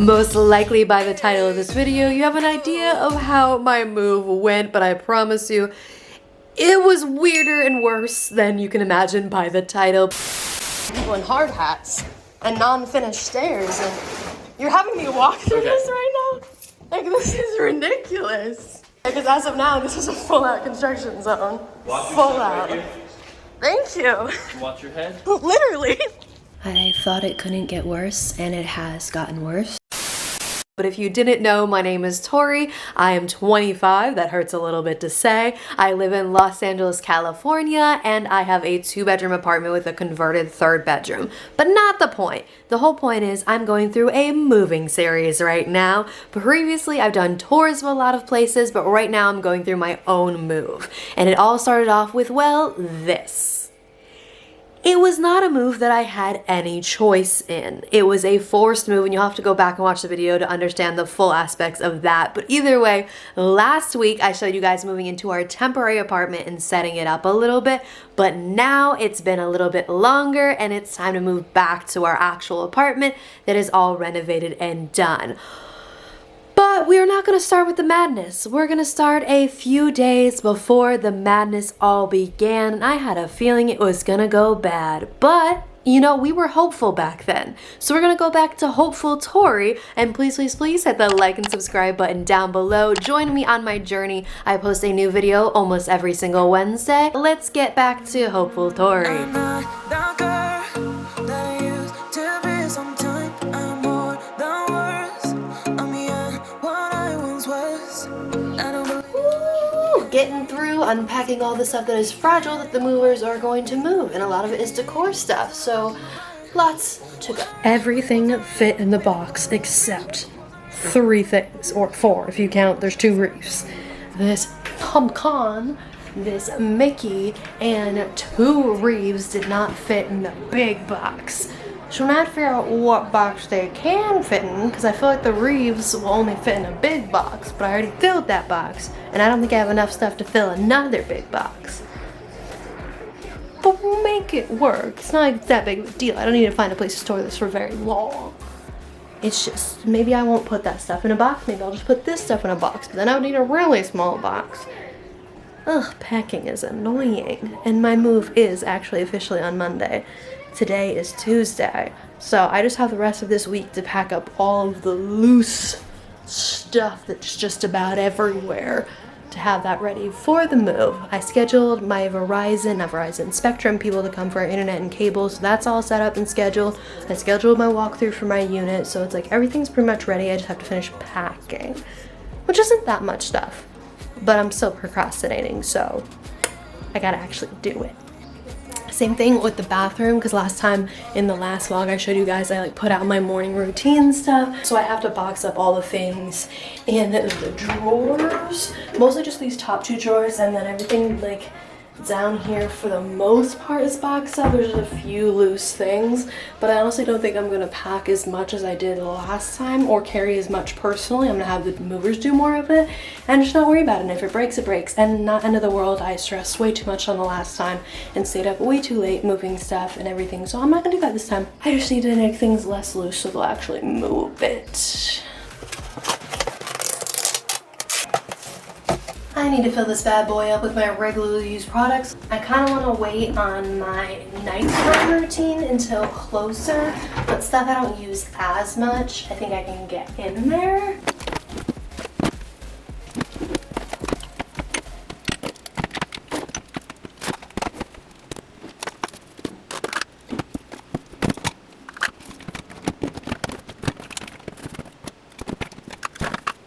Most likely by the title of this video, you have an idea of how my move went, but I promise you, it was weirder and worse than you can imagine by the title. People in hard hats and non-finished stairs, and you're having me walk through this right now? Like, this is ridiculous. Because as of now, this is a full-out construction zone. Full out. Right, thank you. Watch your head. Literally. I thought it couldn't get worse, and it has gotten worse. But if you didn't know, my name is Tori. I am 25, that hurts a little bit to say. I live in Los Angeles, California, and I have a 2-bedroom apartment with a converted 3rd bedroom. But not the point. The whole point is I'm going through a moving series right now. Previously, I've done tours of a lot of places, but right now I'm going through my own move. And it all started off with, well, this. It was not a move that I had any choice in. It was a forced move, and you'll have to go back and watch the video to understand the full aspects of that. But either way, last week I showed you guys moving into our temporary apartment and setting it up a little bit, but now it's been a little bit longer and it's time to move back to our actual apartment that is all renovated and done. But we're not going to start with the madness. We're going to start a few days before the madness all began. And I had a feeling it was going to go bad. But, you know, we were hopeful back then. So we're going to go back to hopeful Tori. And please, please, please hit the like and subscribe button down below. Join me on my journey. I post a new video almost every single Wednesday. Let's get back to hopeful Tori. Getting through, unpacking all the stuff that is fragile that the movers are going to move, and a lot of it is decor stuff, so lots to go. Everything fit in the box except 3 things, or 4 if you count, there's 2 reefs. This pumpkin, this Mickey, and 2 reeves did not fit in the big box. So I'm trying to figure out what box they can fit in, because I feel like the reeves will only fit in a big box, but I already filled that box, and I don't think I have enough stuff to fill another big box. But we'll make it work. It's not like it's that big of a deal. I don't need to find a place to store this for very long. It's just, maybe I won't put that stuff in a box, maybe I'll just put this stuff in a box, but then I would need a really small box. Ugh, packing is annoying, and my move is actually officially on Monday. Today is Tuesday, so I just have the rest of this week to pack up all of the loose stuff that's just about everywhere to have that ready for the move. I scheduled my Verizon Spectrum people to come for our internet and cable, so that's all set up and scheduled. I scheduled my walkthrough for my unit, so it's like everything's pretty much ready. I just have to finish packing, which isn't that much stuff, but I'm still procrastinating, so I gotta actually do it. Same thing with the bathroom, because last time in the last vlog I showed you guys I like put out my morning routine stuff, so I have to box up all the things in the drawers, mostly just these top 2 drawers, and then everything like down here for the most part is boxed up. There's just a few loose things, but I honestly don't think I'm gonna pack as much as I did last time or carry as much personally. I'm gonna have the movers do more of it and just not worry about it. And if it breaks, it breaks, and not end of the world. I stressed way too much on the last time and stayed up way too late moving stuff and everything, so I'm not gonna do that this time. I just need to make things less loose so they'll actually move it. I need to fill this bad boy up with my regularly used products. I kind of want to wait on my nighttime routine until closer, but stuff I don't use as much, I think I can get in there.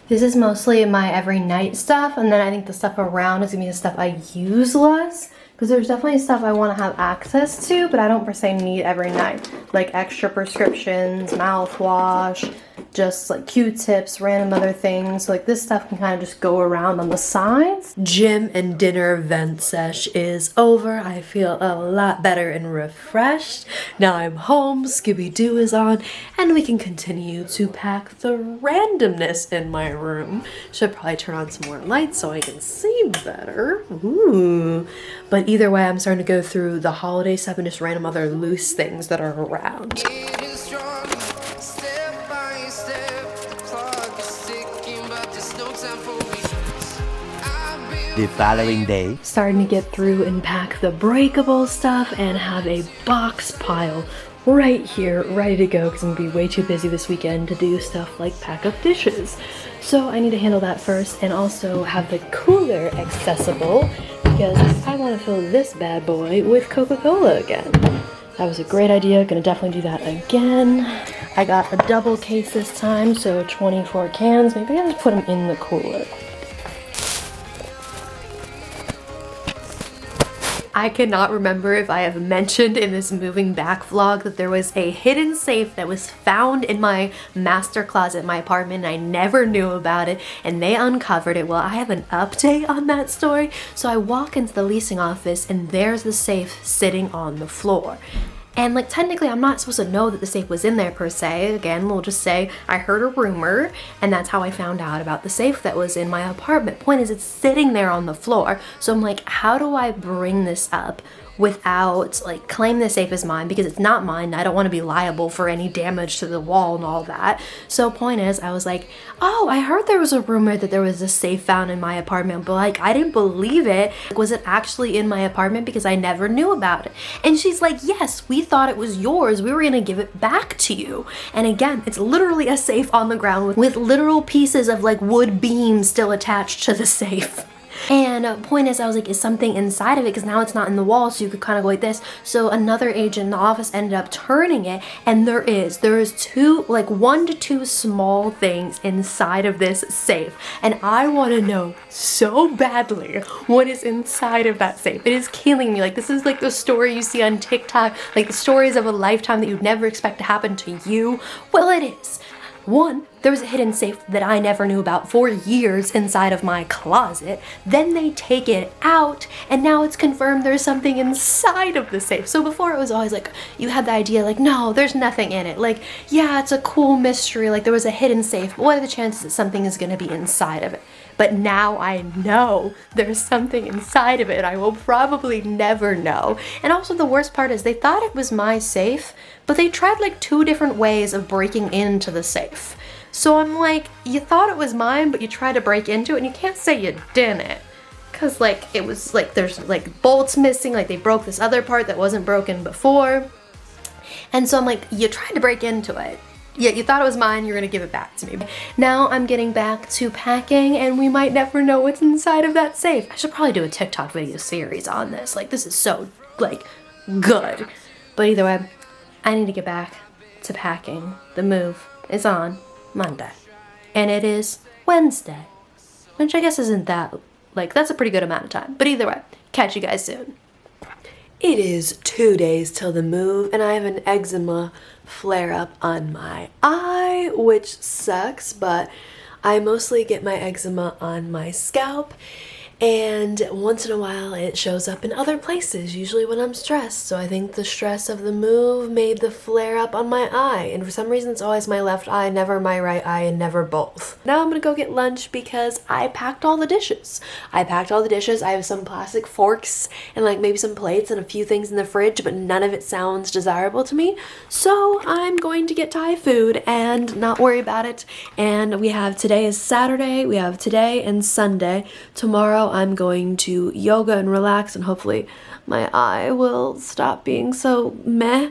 This is mostly my every night stuff, and then I think the stuff around is gonna be the stuff I use less, because there's definitely stuff I want to have access to, but I don't per se need every night, like extra prescriptions, mouthwash, just like Q-tips, random other things. Like this stuff can kind of just go around on the sides. Gym and dinner vent sesh is over. I feel a lot better and refreshed. Now I'm home, Scooby-Doo is on, and we can continue to pack the randomness in my room. Should probably turn on some more lights so I can see better. Ooh. But either way, I'm starting to go through the holiday stuff and just random other loose things that are around. The following day. Starting to get through and pack the breakable stuff and have a box pile right here, ready to go because I'm gonna be way too busy this weekend to do stuff like pack up dishes. So I need to handle that first and also have the cooler accessible because I want to fill this bad boy with Coca-Cola again. That was a great idea, gonna definitely do that again. I got a double case this time, so 24 cans. Maybe I'll just put them in the cooler. I cannot remember if I have mentioned in this moving back vlog that there was a hidden safe that was found in my master closet in my apartment and I never knew about it and they uncovered it. Well, I have an update on that story. So I walk into the leasing office and there's the safe sitting on the floor. And like technically I'm not supposed to know that the safe was in there per se. Again, we'll just say I heard a rumor and that's how I found out about the safe that was in my apartment. Point is, it's sitting there on the floor. So I'm like, how do I bring this up without like claim the safe as mine because it's not mine. I don't want to be liable for any damage to the wall and all that. So point is, I was like, oh, I heard there was a rumor that there was a safe found in my apartment, but like I didn't believe it. Was it actually in my apartment because I never knew about it? And she's like, yes, we thought it was yours. We were gonna give it back to you. And again, it's literally a safe on the ground with literal pieces of like wood beams still attached to the safe. And point is, I was like, is something inside of it? Because now it's not in the wall, so you could kind of go like this. So another agent in the office ended up turning it, and there is two, like 1 to 2 small things inside of this safe. And I want to know so badly what is inside of that safe. It is killing me. Like, this is like the story you see on TikTok, like the stories of a lifetime that you'd never expect to happen to you. Well, it is. One, there was a hidden safe that I never knew about for years inside of my closet. Then they take it out and now it's confirmed there's something inside of the safe. So before it was always like, you had the idea like, no, there's nothing in it. Like, yeah, it's a cool mystery. Like there was a hidden safe, but what are the chances that something is gonna be inside of it? But now I know there's something inside of it. I will probably never know. And also the worst part is they thought it was my safe, but they tried like 2 different ways of breaking into the safe. So I'm like, you thought it was mine, but you tried to break into it and you can't say you didn't. Cause like, it was like, there's like bolts missing, like they broke this other part that wasn't broken before. And so I'm like, you tried to break into it. Yeah, you thought it was mine, you're gonna give it back to me. Now I'm getting back to packing and we might never know what's inside of that safe. I should probably do a TikTok video series on this. Like this is so like good. But either way, I need to get back to packing. The move is on Monday. And it is Wednesday. Which I guess isn't that, like that's a pretty good amount of time. But either way, catch you guys soon. It is 2 days till the move and I have an eczema flare up on my eye, which sucks, but I mostly get my eczema on my scalp and once in a while it shows up in other places, usually when I'm stressed. So I think the stress of the move made the flare up on my eye, and for some reason it's always my left eye, never my right eye, and never both. Now I'm gonna go get lunch because I packed all the dishes. I have some plastic forks and like maybe some plates and a few things in the fridge, but none of it sounds desirable to me. So I'm going to get Thai food and not worry about it. And we have, today is Saturday, we have today and Sunday. Tomorrow I'm going to yoga and relax and hopefully my eye will stop being so meh.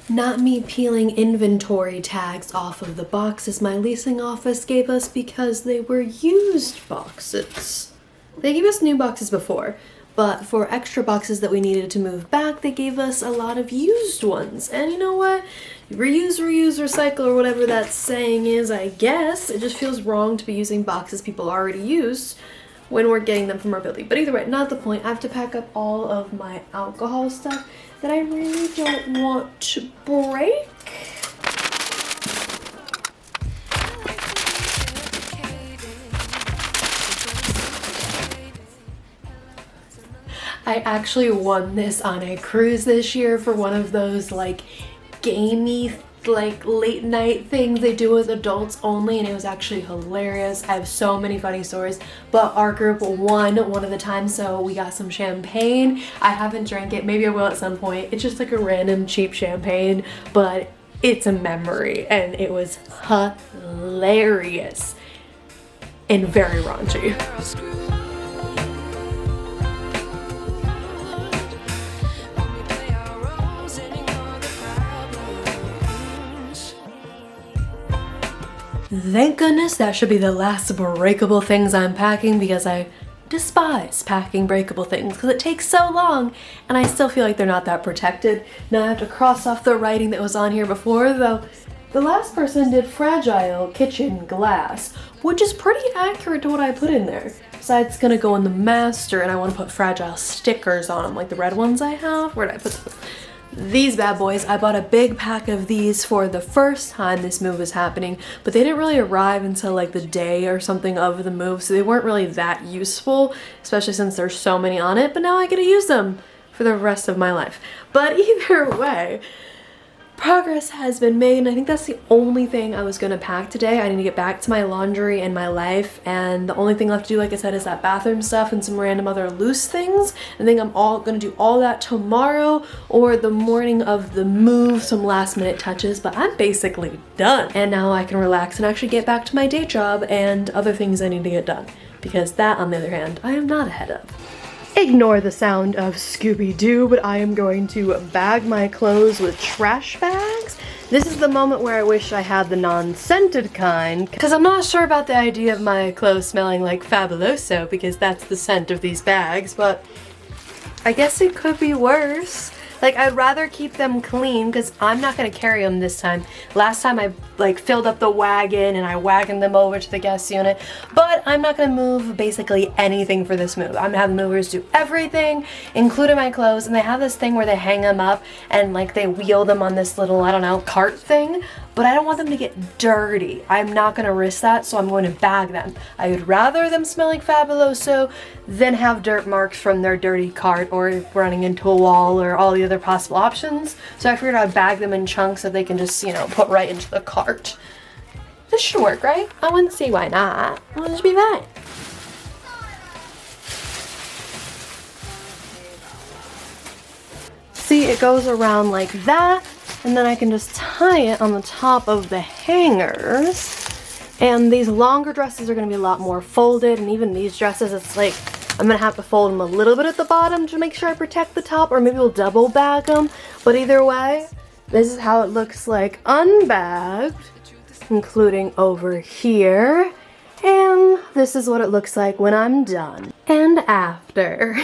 Not me peeling inventory tags off of the boxes my leasing office gave us because they were used boxes. They gave us new boxes before, but for extra boxes that we needed to move back, they gave us a lot of used ones. And you know what? Reuse, reuse, recycle, or whatever that saying is, I guess. It just feels wrong to be using boxes people already used when we're getting them from our building. But either way, not the point. I have to pack up all of my alcohol stuff that I really don't want to break. I actually won this on a cruise this year for one of those like gamey like late night things they do with adults only, and it was actually hilarious. I have so many funny stories, but our group won one of the times, so we got some champagne. I haven't drank it, maybe I will at some point. It's just like a random cheap champagne, but it's a memory and it was hilarious. and very raunchy. Thank goodness that should be the last breakable things I'm packing, because I despise packing breakable things because it takes so long and I still feel like they're not that protected. Now I have to cross off the writing that was on here before, though the last person did fragile kitchen glass, which is pretty accurate to what I put in there. Besides, it's gonna go in the master and I want to put fragile stickers on them, like the red ones I have. Where did I put them? These bad boys. I bought a big pack of these for the first time this move was happening, but they didn't really arrive until like the day or something of the move, so they weren't really that useful, especially since there's so many on it, but now I get to use them for the rest of my life. But either way, progress has been made, and I think that's the only thing I was gonna pack today. I need to get back to my laundry and my life, and the only thing left to do, like I said, is that bathroom stuff and some random other loose things. I think I'm gonna do all that tomorrow or the morning of the move, some last minute touches, but I'm basically done. And now I can relax and actually get back to my day job and other things I need to get done, because that, on the other hand, I am not ahead of. Ignore the sound of Scooby-Doo, but I am going to bag my clothes with trash bags. This is the moment where I wish I had the non-scented kind, because I'm not sure about the idea of my clothes smelling like Fabuloso, because that's the scent of these bags, but I guess it could be worse. Like, I'd rather keep them clean because I'm not gonna carry them this time. Last time I like filled up the wagon and I wagoned them over to the guest unit, but I'm not gonna move basically anything for this move. I'm gonna have the movers do everything, including my clothes, and they have this thing where they hang them up and like they wheel them on this little, I don't know, cart thing, but I don't want them to get dirty. I'm not gonna risk that, so I'm going to bag them. I would rather them smell like Fabuloso than have dirt marks from their dirty cart or running into a wall or all the other possible options. So I figured I'd bag them in chunks so they can just, you know, put right into the cart. This should work, right? I wouldn't see why not. It'll just be fine. See, it goes around like that, and then I can just tie it on the top of the hangers. And these longer dresses are gonna be a lot more folded, and even these dresses, it's like, I'm gonna have to fold them a little bit at the bottom to make sure I protect the top, or maybe we'll double bag them. But either way, this is how it looks like unbagged, including over here. And this is what it looks like when I'm done. And after.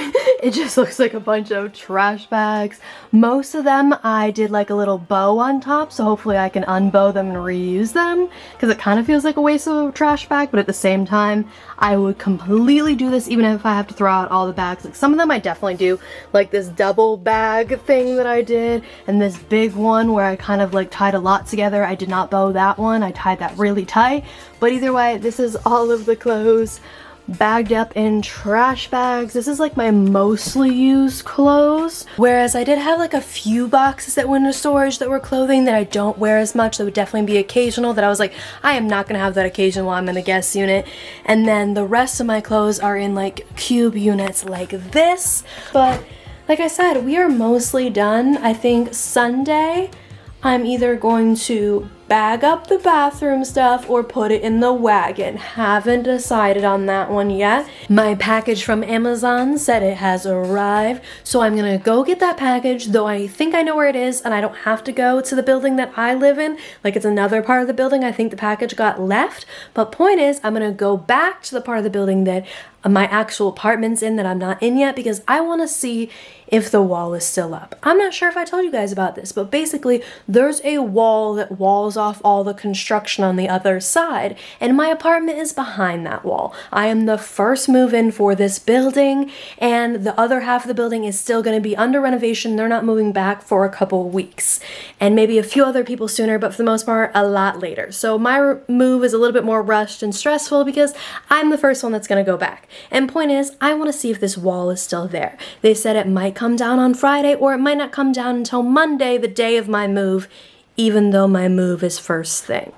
It just looks like a bunch of trash bags. Most of them I did like a little bow on top, so hopefully I can unbow them and reuse them, because it kind of feels like a waste of a trash bag, but at the same time I would completely do this even if I have to throw out all the bags. Like some of them I definitely do, like this double bag thing that I did, and this big one where I kind of like tied a lot together. I did not bow that one, I tied that really tight. But either way, this is all of the clothes bagged up in trash bags. This is like my mostly used clothes, whereas I did have like a few boxes that went into storage that were clothing that I don't wear as much, that would definitely be occasional, that I was like, I am not gonna have that occasion while I'm in the guest unit. And then the rest of my clothes are in like cube units like this. But like I said, we are mostly done. I think Sunday I'm either going to bag up the bathroom stuff or put it in the wagon. Haven't decided on that one yet. My package from Amazon said it has arrived, so I'm gonna go get that package, though I think I know where it is and I don't have to go to the building that I live in. Like, it's another part of the building. I think the package got left, but point is, I'm gonna go back to the part of the building that my actual apartment's in that I'm not in yet, because I want to see if the wall is still up. I'm not sure if I told you guys about this, but basically there's a wall that walls off all the construction on the other side, and my apartment is behind that wall. I am the first move-in for this building, and the other half of the building is still going to be under renovation. They're not moving back for a couple weeks, and maybe a few other people sooner, but for the most part a lot later. So my move is a little bit more rushed and stressful because I'm the first one that's going to go back. And point is, I want to see if this wall is still there. They said it might come down on Friday, or it might not come down until Monday, the day of my move, even though my move is first thing.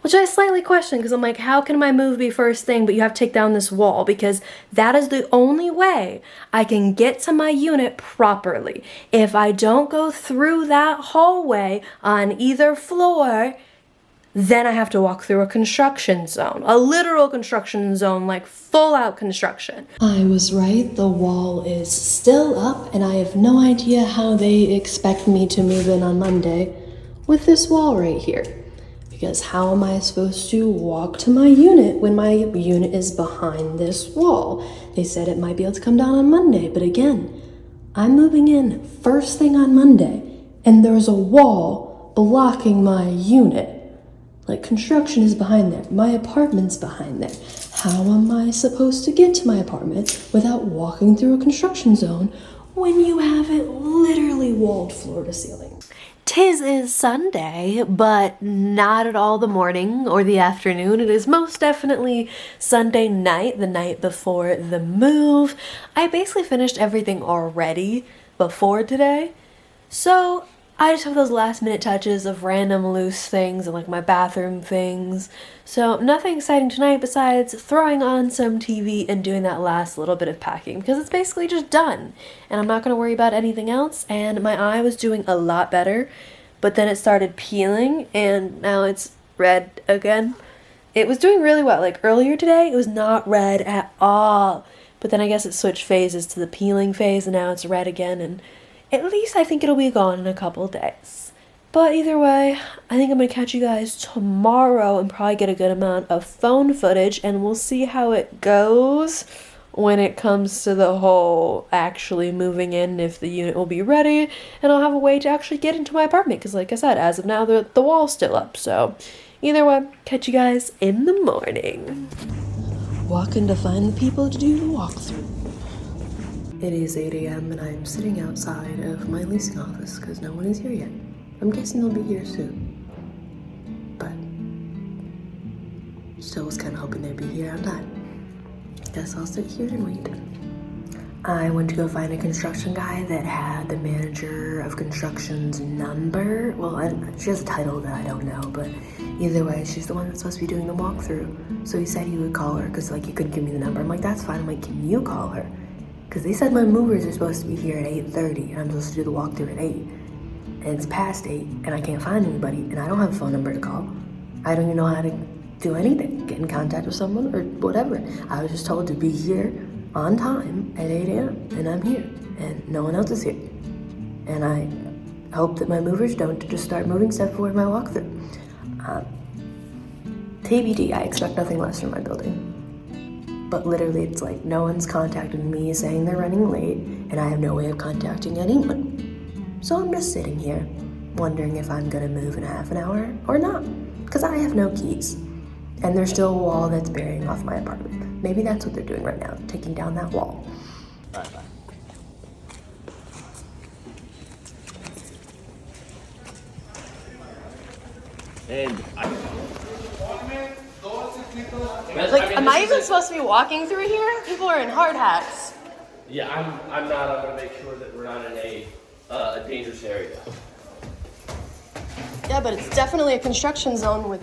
Which I slightly question, because I'm like, how can my move be first thing, but you have to take down this wall? Because that is the only way I can get to my unit properly. If I don't go through that hallway on either floor, Then I have to walk through a construction zone, a literal construction zone, like full out construction. I was right, the wall is still up and I have no idea how they expect me to move in on Monday with this wall right here. Because how am I supposed to walk to my unit when my unit is behind this wall? They said it might be able to come down on Monday, but again, I'm moving in first thing on Monday and there's a wall blocking my unit. Like, construction is behind there. My apartment's behind there. How am I supposed to get to my apartment without walking through a construction zone when you have it literally walled floor to ceiling? 'Tis is Sunday, but not at all the morning or the afternoon. It is most definitely Sunday night, the night before the move. I basically finished everything already before today. So I just have those last minute touches of random loose things and like my bathroom things. So nothing exciting tonight besides throwing on some TV and doing that last little bit of packing because it's basically just done. And I'm not going to worry about anything else. And my eye was doing a lot better, but then it started peeling and now it's red again. It was doing really well. Like earlier today, it was not red at all. But then I guess it switched phases to the peeling phase and now it's red again, and at least I think it'll be gone in a couple days. But either way, I think I'm going to catch you guys tomorrow and probably get a good amount of phone footage, and we'll see how it goes when it comes to the whole actually moving in, if the unit will be ready, and I'll have a way to actually get into my apartment, because like I said, as of now, the wall's still up. So either way, catch you guys in the morning. Walking to find the people to do the walkthrough. It is 8 a.m. and I'm sitting outside of my leasing office because no one is here yet. I'm guessing they'll be here soon. But still was kind of hoping they'd be here on time. Guess I'll sit here and wait. I went to go find a construction guy that had the manager of construction's number. Well, she has a title that I don't know, but either way, she's the one that's supposed to be doing the walkthrough. So he said he would call her because like he couldn't give me the number. I'm like, that's fine. I'm like, can you call her? Because they said my movers are supposed to be here at 8:30 and I'm supposed to do the walkthrough at 8. And it's past 8 and I can't find anybody and I don't have a phone number to call. I don't even know how to do anything, get in contact with someone or whatever. I was just told to be here on time at 8 a.m. and I'm here and no one else is here. And I hope that my movers don't just start moving stuff before my walkthrough. TBD, I expect nothing less from my building. But literally it's like no one's contacted me saying they're running late and I have no way of contacting anyone. So I'm just sitting here wondering if I'm gonna move in a half an hour or not, because I have no keys. And there's still a wall that's burying off my apartment. Maybe that's what they're doing right now, taking down that wall. All right, bye. And Like, am I even supposed to be walking through here? People are in hard hats. yeah, I'm not. I'm gonna make sure that we're not in a dangerous area. Yeah, but it's definitely a construction zone with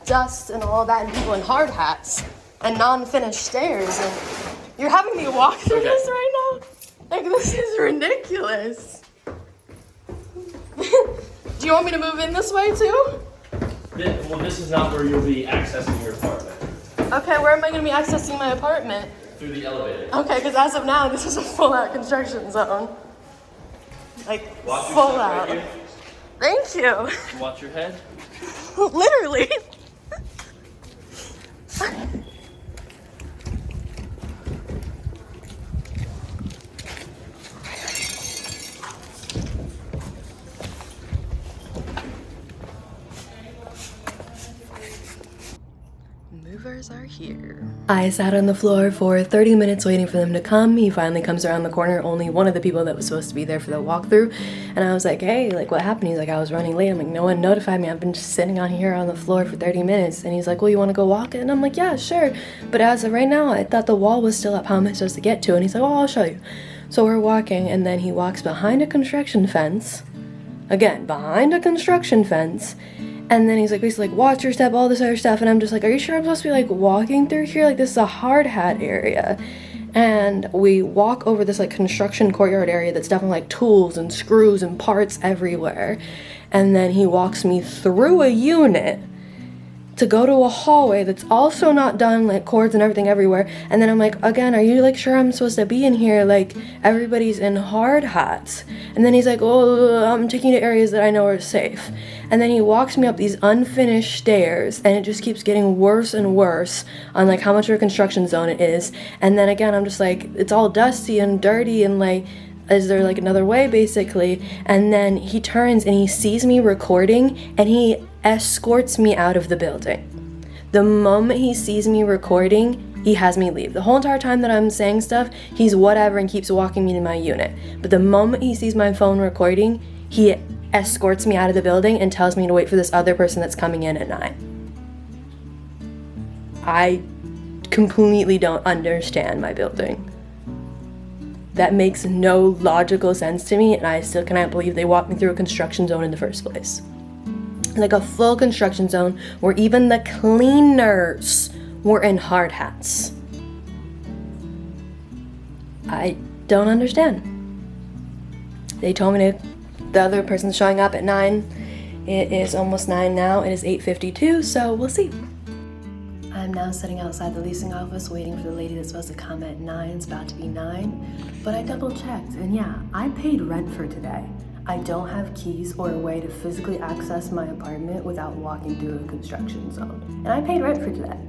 dust and all that, and people in hard hats and non-finished stairs, and you're having me walk through this right now? Like, this is ridiculous. Do you want me to move in this way too? Well, this is not where you'll be accessing your apartment. Okay, where am I going to be accessing my apartment? Through the elevator. Okay, because as of now, this is a full-out construction zone. Like, Watch full yourself out. right here. Thank you. Watch your head. Literally. Movers are here. I sat on the floor for 30 minutes waiting for them to come. He finally comes around the corner, only one of the people that was supposed to be there for the walkthrough. And I was like, hey, like, what happened? He's like, I was running late. I'm like, no one notified me. I've been just sitting on here on the floor for 30 minutes. And he's like, well, you want to go walk it? And I'm like, yeah, sure. But as of right now, I thought the wall was still up. How am I supposed to get to it? And he's like, oh, I'll show you. So we're walking, and then he walks behind a construction fence. Again, behind a construction fence. And then he's like, basically like, watch your step, all this other stuff. And I'm just like, are you sure I'm supposed to be like walking through here? Like, this is a hard hat area. And we walk over this like construction courtyard area that's definitely like tools and screws and parts everywhere. And then he walks me through a unit to go to a hallway that's also not done, like cords and everything everywhere. And then I'm like, again, are you like sure I'm supposed to be in here? Like everybody's in hard hats. And then he's like, oh, I'm taking you to areas that I know are safe. And then he walks me up these unfinished stairs, and it just keeps getting worse and worse on like how much of a construction zone it is. And then again, I'm just like, it's all dusty and dirty, and like, is there like another way, basically? And then he turns and he sees me recording, and he escorts me out of the building. The moment he sees me recording, he has me leave. The whole entire time that I'm saying stuff, he's whatever and keeps walking me to my unit. But the moment he sees my phone recording, he escorts me out of the building and tells me to wait for this other person that's coming in at 9. I completely don't understand my building. That makes no logical sense to me, and I still cannot believe they walked me through a construction zone in the first place. Like a full construction zone where even the cleaners were in hard hats. I don't understand. They told me the other person's showing up at 9. It is almost 9 now. It is 8:52, so we'll see. I'm now sitting outside the leasing office waiting for the lady that's supposed to come at 9. It's about to be 9, but I double checked, and yeah, I paid rent for today. I don't have keys or a way to physically access my apartment without walking through a construction zone. And I paid rent for today.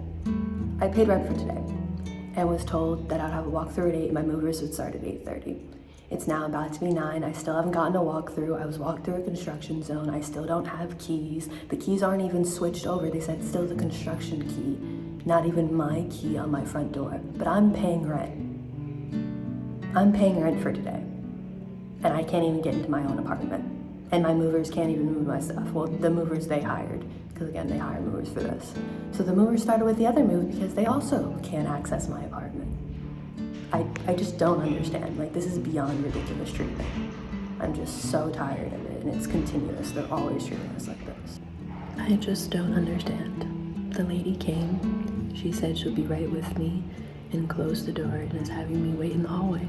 And was told that I'd have a walkthrough at 8, my movers would start at 8:30. It's now about to be 9. I still haven't gotten a walkthrough. I was walked through a construction zone. I still don't have keys. The keys aren't even switched over. They said still the construction key. Not even my key on my front door. But I'm paying rent. I'm paying rent for today. And I can't even get into my own apartment. And my movers can't even move my stuff. Well, the movers they hired. Because again, they hire movers for this. So the movers started with the other move because they also can't access my apartment. I just don't understand. Like, this is beyond ridiculous treatment. I'm just so tired of it, and it's continuous. They're always treating us like this. I just don't understand. The lady came, she said she'll be right with me, and closed the door and is having me wait in the hallway.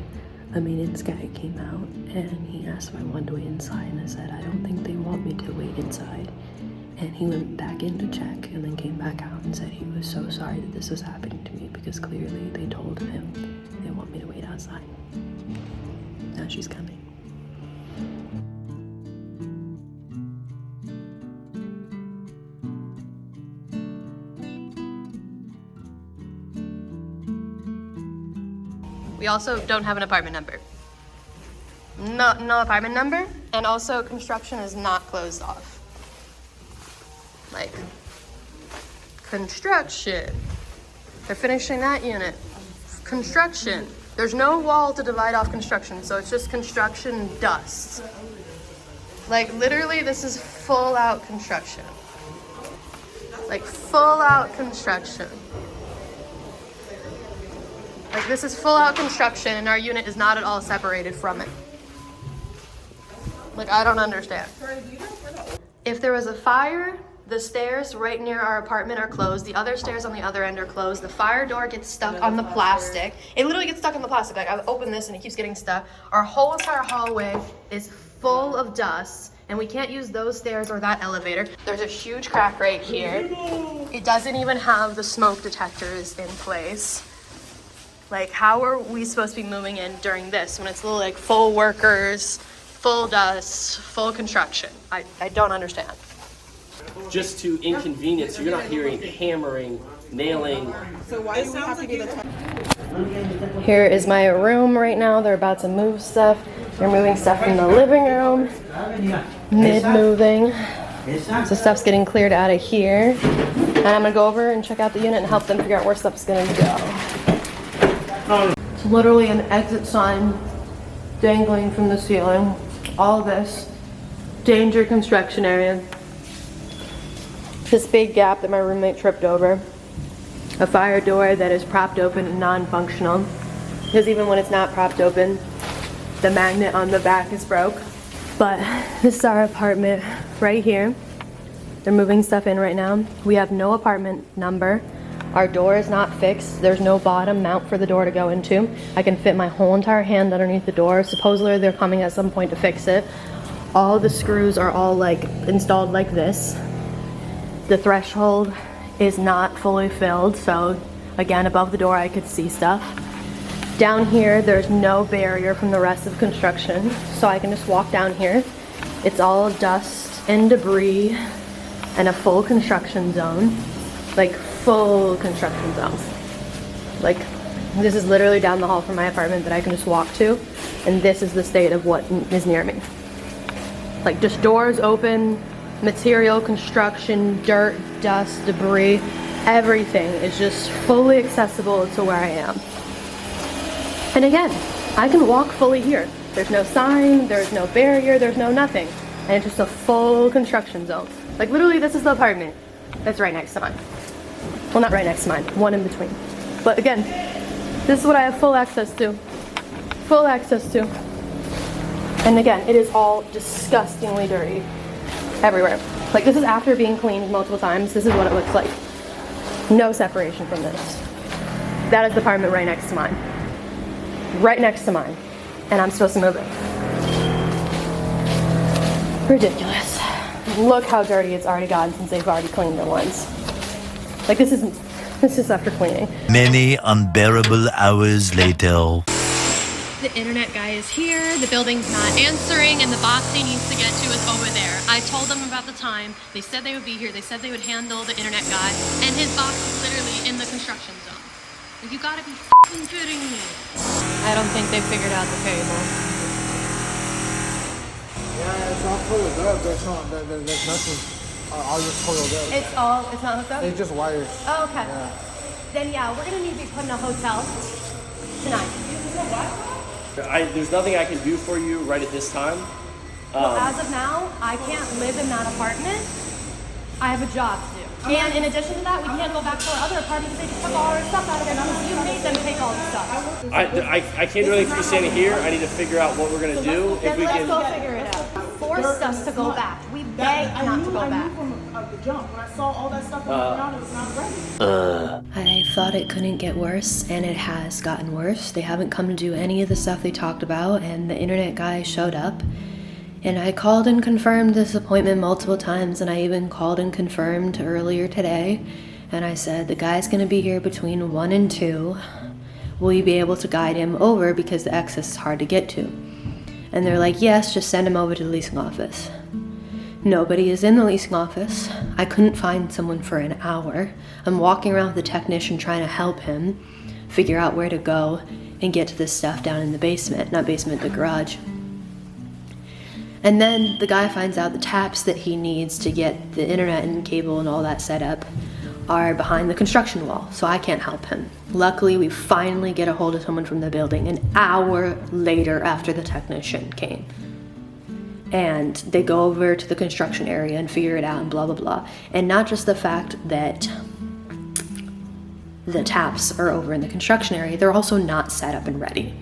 A maintenance guy came out, and he asked if I wanted to wait inside, and I said, I don't think they want me to wait inside. And he went back in to check, and then came back out and said he was so sorry that this was happening to me because clearly they told him they want me to wait outside. Now she's coming. We also don't have an apartment number. No apartment number, and also construction is not closed off. Like, construction. They're finishing that unit. Construction. There's no wall to divide off construction, so it's just construction dust. Like, literally, this is full out construction. Like, full out construction. Like, this is full out construction, and our unit is not at all separated from it. Like, I don't understand. If there was a fire, the stairs right near our apartment are closed. The other stairs on the other end are closed. The fire door gets stuck on the plastic. It literally gets stuck on the plastic. Like, I've opened this and it keeps getting stuck. Our whole entire hallway is full of dust, and we can't use those stairs or that elevator. There's a huge crack right here. It doesn't even have the smoke detectors in place. Like, how are we supposed to be moving in during this when it's little like full workers, full dust, full construction? I don't understand. Just to inconvenience, you're not hearing hammering, nailing. So why do we have to do the Here is my room right now. They're about to move stuff. They're moving stuff from the living room. Mid-moving. So stuff's getting cleared out of here. And I'm gonna go over and check out the unit and help them figure out where stuff's gonna go. It's literally an exit sign dangling from the ceiling. All this. Danger construction area. This big gap that my roommate tripped over. A fire door that is propped open and non-functional. Because even when it's not propped open, the magnet on the back is broke. But this is our apartment right here. They're moving stuff in right now. We have no apartment number. Our door is not fixed. There's no bottom mount for the door to go into. I can fit my whole entire hand underneath the door. Supposedly they're coming at some point to fix it. All the screws are all like installed like this. The threshold is not fully filled, so again, above the door I could see stuff. Down here, there's no barrier from the rest of construction, so I can just walk down here. It's all dust and debris and a full construction zone. Like, full construction zone. Like, this is literally down the hall from my apartment that I can just walk to, and this is the state of what is near me. Like, just doors open, material, construction, dirt, dust, debris, everything is just fully accessible to where I am. And again, I can walk fully here. There's no sign, there's no barrier, there's no nothing. And it's just a full construction zone. Like, literally, this is the apartment that's right next to mine. Well, not right next to mine, one in between. But again, this is what I have full access to. Full access to. And again, it is all disgustingly dirty everywhere. Like, this is after being cleaned multiple times. This is what it looks like. No separation from this. That is the apartment right next to mine. Right next to mine. And I'm supposed to move it. Ridiculous. Look how dirty it's already gotten since they've already cleaned it once. Like, this is after cleaning. Many unbearable hours later. The internet guy is here, the building's not answering, and the box he needs to get to is over there. I told them about the time, they said they would be here, they said they would handle the internet guy, and his box is literally in the construction zone. Like, you gotta be f***ing kidding me. I don't think they figured out the cable. Yeah, it's all coiled up, there's nothing, all just coiled up. It's not hooked up? It's just wires. Oh, okay. Yeah. Then yeah, we're gonna need to be put in a hotel tonight. There's nothing I can do for you right at this time. Well, as of now, I can't live in that apartment. I have a job to do. And in addition to that, we can't go back to our other apartment because they just took all our stuff out of there because you made them take all the stuff. I can't really be standing here. I need to figure out what we're gonna do. Then let's go figure it out. Forced us to go back. We begged not to go back. I knew from the jump. When I saw all that stuff on the ground, it was not ready. I thought it couldn't get worse, and it has gotten worse. They haven't come to do any of the stuff they talked about, and the internet guy showed up. And I called and confirmed this appointment multiple times, and I even called and confirmed earlier today. And I said, the guy's gonna be here between 1 and 2. Will you be able to guide him over because the access is hard to get to? And they're like, yes, just send him over to the leasing office. Nobody is in the leasing office. I couldn't find someone for an hour. I'm walking around with the technician trying to help him figure out where to go and get to this stuff down in the basement. Not basement, the garage. And then the guy finds out the taps that he needs to get the internet and cable and all that set up are behind the construction wall, so I can't help him. Luckily, we finally get a hold of someone from the building an hour later after the technician came. And they go over to the construction area and figure it out and blah, blah, blah. And not just the fact that the taps are over in the construction area, they're also not set up and ready.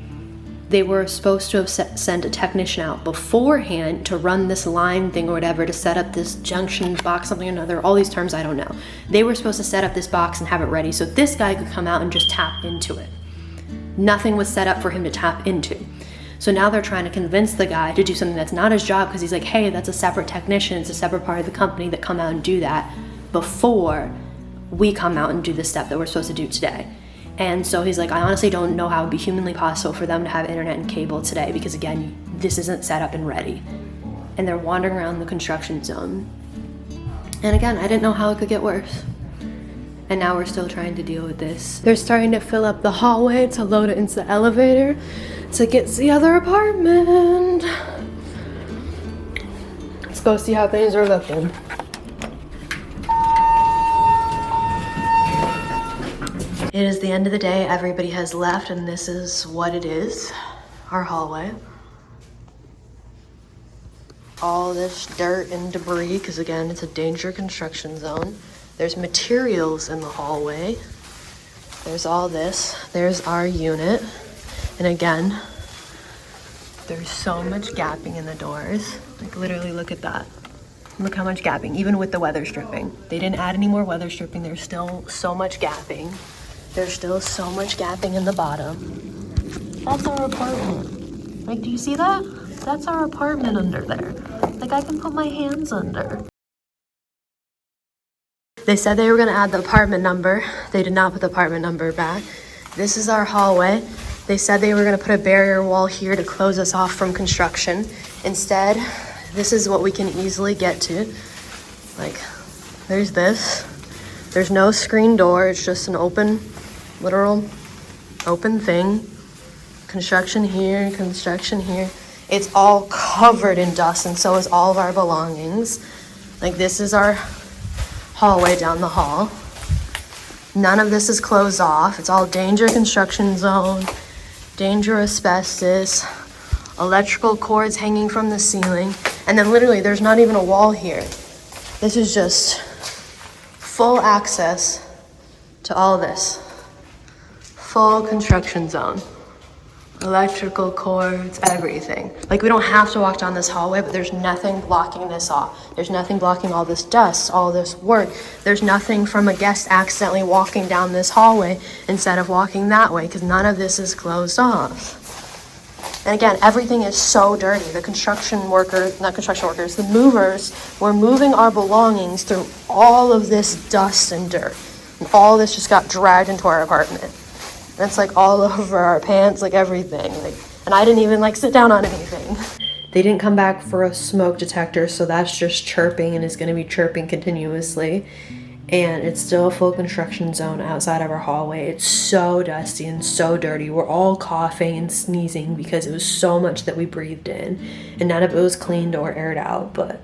They were supposed to have sent a technician out beforehand to run this line thing or whatever, to set up this junction box, something or another, all these terms I don't know. They were supposed to set up this box and have it ready so this guy could come out and just tap into it. Nothing was set up for him to tap into. So now they're trying to convince the guy to do something that's not his job because he's like, hey, that's a separate technician, it's a separate part of the company that come out and do that before we come out and do the step that we're supposed to do today. And so he's like, I honestly don't know how it would be humanly possible for them to have internet and cable today because, again, this isn't set up and ready. And they're wandering around the construction zone. And again, I didn't know how it could get worse. And now we're still trying to deal with this. They're starting to fill up the hallway to load it into the elevator to get to the other apartment. Let's go see how things are looking. It is the end of the day, everybody has left, and this is what it is, our hallway. All this dirt and debris, because again, it's a danger construction zone. There's materials in the hallway. There's all this. There's our unit. And again, there's so much gapping in the doors. Like, literally, look at that. Look how much gapping, even with the weather stripping. They didn't add any more weather stripping. There's still so much gapping. There's still so much gapping in the bottom. That's our apartment. Like, do you see that? That's our apartment under there. Like, I can put my hands under. They said they were gonna add the apartment number. They did not put the apartment number back. This is our hallway. They said they were gonna put a barrier wall here to close us off from construction. Instead, this is what we can easily get to. Like, there's this. There's no screen door. It's just an open, literal open thing. Construction here, construction here. It's all covered in dust, and so is all of our belongings. Like, this is our hallway down the hall. None of this is closed off. It's all danger construction zone, danger asbestos, electrical cords hanging from the ceiling, and then literally there's not even a wall here. This is just full access to all this. Full construction zone. Electrical cords, everything. Like, we don't have to walk down this hallway, but there's nothing blocking this off. There's nothing blocking all this dust, all this work. There's nothing from a guest accidentally walking down this hallway instead of walking that way, because none of this is closed off. And again, everything is so dirty. The the movers were moving our belongings through all of this dust and dirt. And all this just got dragged into our apartment. And it's like all over our pants, like everything. And I didn't even like sit down on anything. They didn't come back for a smoke detector, so that's just chirping and is gonna be chirping continuously. And it's still a full construction zone outside of our hallway. It's so dusty and so dirty. We're all coughing and sneezing because it was so much that we breathed in. And none of it was cleaned or aired out, but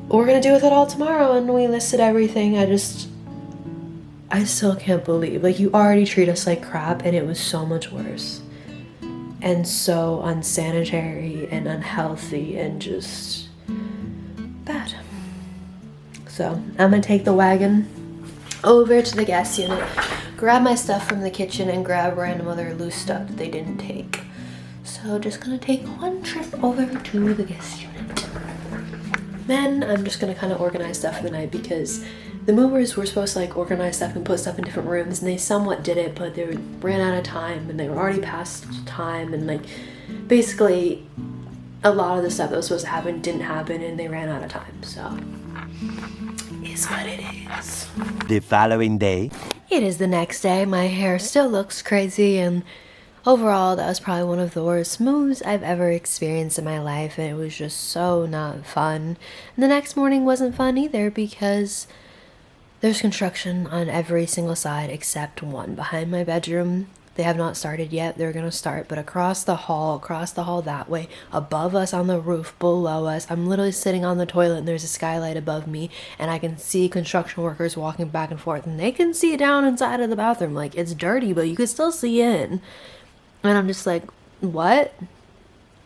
we're gonna do with it all tomorrow. And we listed everything. I still can't believe, like, you already treat us like crap and it was so much worse. And so unsanitary and unhealthy and just bad. So I'm gonna take the wagon over to the guest unit, grab my stuff from the kitchen, and grab random other loose stuff that they didn't take. So just gonna take one trip over to the guest unit. Then I'm just gonna kind of organize stuff for the night because the movers were supposed to like organize stuff and put stuff in different rooms, and they somewhat did it, but they ran out of time and they were already past time, and like basically a lot of the stuff that was supposed to happen didn't happen and they ran out of time. So is what it is. The following day. It is the next day. My hair still looks crazy, and overall that was probably one of the worst moves I've ever experienced in my life, and it was just so not fun. And the next morning wasn't fun either because there's construction on every single side except one behind my bedroom. They have not started yet. They're gonna start, but across the hall that way, above us on the roof, below us, I'm literally sitting on the toilet and there's a skylight above me, and I can see construction workers walking back and forth, and they can see down inside of the bathroom. Like, it's dirty, but you can still see in. And I'm just like, what?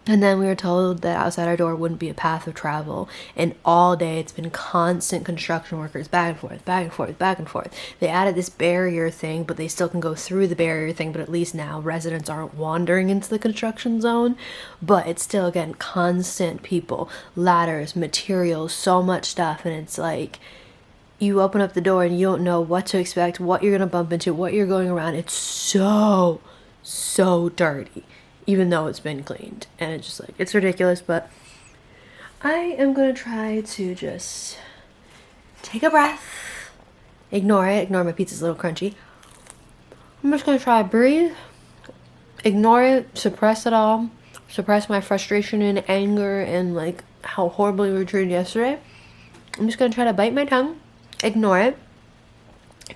And then we were told that outside our door wouldn't be a path of travel. And all day it's been constant construction workers back and forth, back and forth, back and forth. They added this barrier thing, but they still can go through the barrier thing. But at least now residents aren't wandering into the construction zone. But it's still, again, constant people, ladders, materials, so much stuff. And it's like, you open up the door and you don't know what to expect, what you're going to bump into, what you're going around. It's so dirty, even though it's been cleaned. And it's just like, it's ridiculous. But I am gonna try to just take a breath, ignore my pizza's a little crunchy. I'm just gonna try to breathe, ignore it, suppress it all, suppress my frustration and anger and like how horribly we were treated yesterday. I'm just gonna try to bite my tongue, ignore it,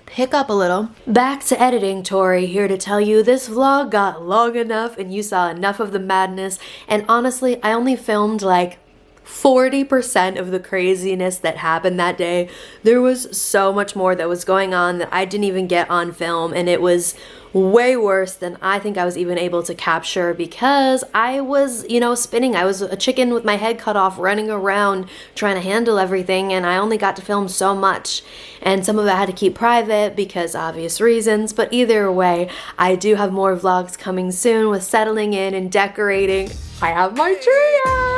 pick up a little. Back to editing, Tori here to tell you this vlog got long enough and you saw enough of the madness. And honestly, I only filmed like 40% of the craziness that happened that day. There was so much more that was going on that I didn't even get on film, and it was way worse than I think I was even able to capture because I was, spinning. I was a chicken with my head cut off running around trying to handle everything, and I only got to film so much, and some of it I had to keep private because obvious reasons. But either way, I do have more vlogs coming soon with settling in and decorating. I have my tree out!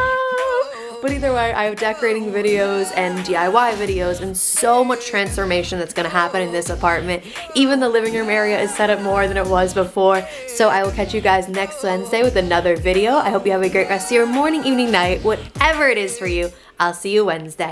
But either way, I have decorating videos and DIY videos and so much transformation that's going to happen in this apartment. Even the living room area is set up more than it was before. So I will catch you guys next Wednesday with another video. I hope you have a great rest of your morning, evening, night, whatever it is for you. I'll see you Wednesday.